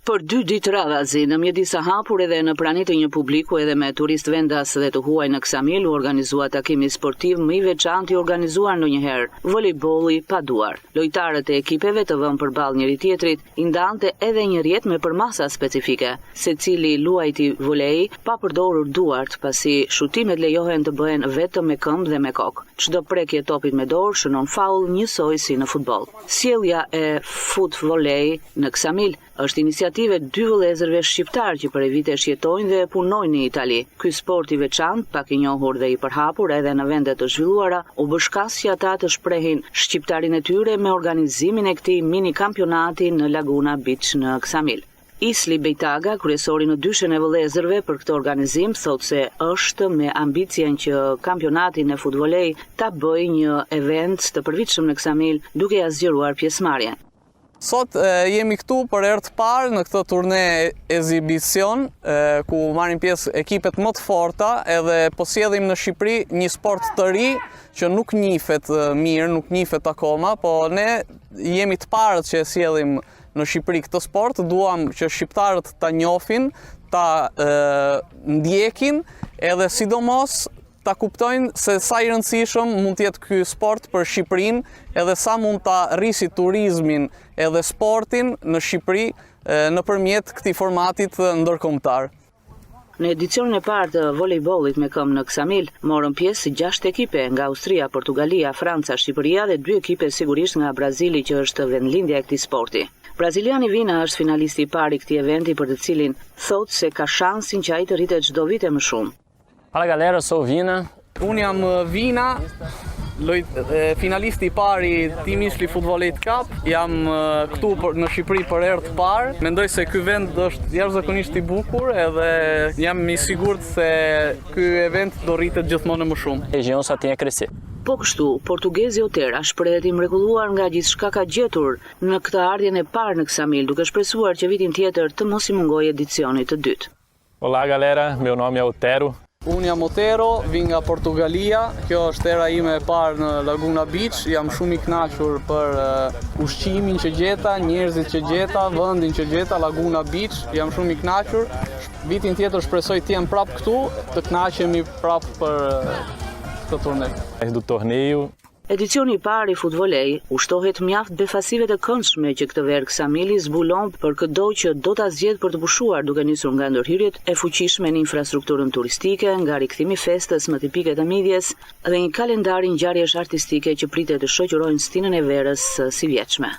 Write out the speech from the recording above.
Për 2 ditë radhazi, në mjedis së hapur edhe në prani të një publiku edhe me turist vendas dhe të huaj në Ksamil, u organizua takimi sportiv më i veçantë i organizuar ndonjëherë, volejbolli pa duar. Lojtarët e ekipeve të vënë përballë njëri tjetrit i ndante edhe një rjet me përmasa specifike, secili luajti volej pa përdorur duart, pasi shutimet lejohen të bëhen vetëm me këmbë dhe me kokë. Çdo prekje topit me dorë shënon faull njësoj si në futboll. Sjellja e fut volej në Ksamil është iniciative 2 vëllezërve shqiptar që për vitesh jetojnë dhe punojnë në Itali. Ky sport i veçantë, pak i njohur dhe i përhapur edhe në vende të zhvilluara, u bë shkas që ata të shprehin shqiptarinë e tyre me organizimin e këtij mini kampionati në Laguna Beach në Ksamil. Isli Bejtaga, kryesori në dyshën e vëllezërve për këtë organizim, thotë se është me ambicien që kampionati në futbolej ta bëjë një event të përvitshëm në Ksamil, duke ia zgjeruar pjesëmarrjen. Sot jemi këtu për herë të parë në këtë turne ekzibicion, ku marrin pjesë ekipet më të forta edhe po sjellim në Shqipëri një sport të ri që nuk njihet mirë, nuk njihet akoma, po ne jemi të parët që sjellim në Shqipëri këtë sport, duam që shqiptarët ta njohin, ta ndjekin edhe sidomos ta kuptojnë se sa i rëndësishëm mund të jetë ky sport për Shqipërinë edhe sa mund ta rrisi turizmin edhe sportin në Shqipëri nëpërmjet këtij formatit ndërkombëtar. Në edicionin e parë të volejbollit me këmbë në Ksamil, morën pjesë 6 ekipe nga Austria, Portugalia, Franca, Shqipëria dhe 2 ekipe sigurisht nga Brazili që është vendlindja e këtij sporti. Braziliani Vina është finalisti i parë i këtij eventi për të cilin thotë se ka shansin që ai të rritet çdo vit më shumë. Fala galera, sou Vina. Unë jam Vina, finalisti i parë i Team Isli Futbollit Cup. Jam këtu në Shqipëri për herë të parë. Mendoj se ky vend është jashtëzakonisht i bukur edhe jam i sigurt se ky event do rritet gjithmonë më shumë. Região só tem a crescer. Po kështu, portugezi Otera shprehet i mrekulluar nga gjithçka ka gjetur në këtë ardhjen e parë në Ksamil, duke shpresuar që vitin tjetër të mos i mungojë edicioni të dytë. Olá galera, meu nome é Otero. Unë jam Otero, vi nga Portugalia, kjo është era ime e parë në Laguna Beach, jam shumë i kënaqur për ushqimin që gjeta, njerëzit që gjeta, vendin që gjeta, Laguna Beach, jam shumë i kënaqur. Vitin tjetër shpresoj të jem prapë këtu, të kënaqemi prapë për këtë turne. Do torneio. Edicioni i parë i futbolej ushtohet mjaft befasive të këndshme që këtë verë Ksamili zbulon për çdo që do ta zgjedh për të pushuar, duke nisur nga ndërhyrjet e fuqishme në infrastrukturën turistike, nga rikthimi i festës më tipike të midjes dhe një kalendar ngjarjesh artistike që pritet të shoqërojnë stinën e verës së vjetshme.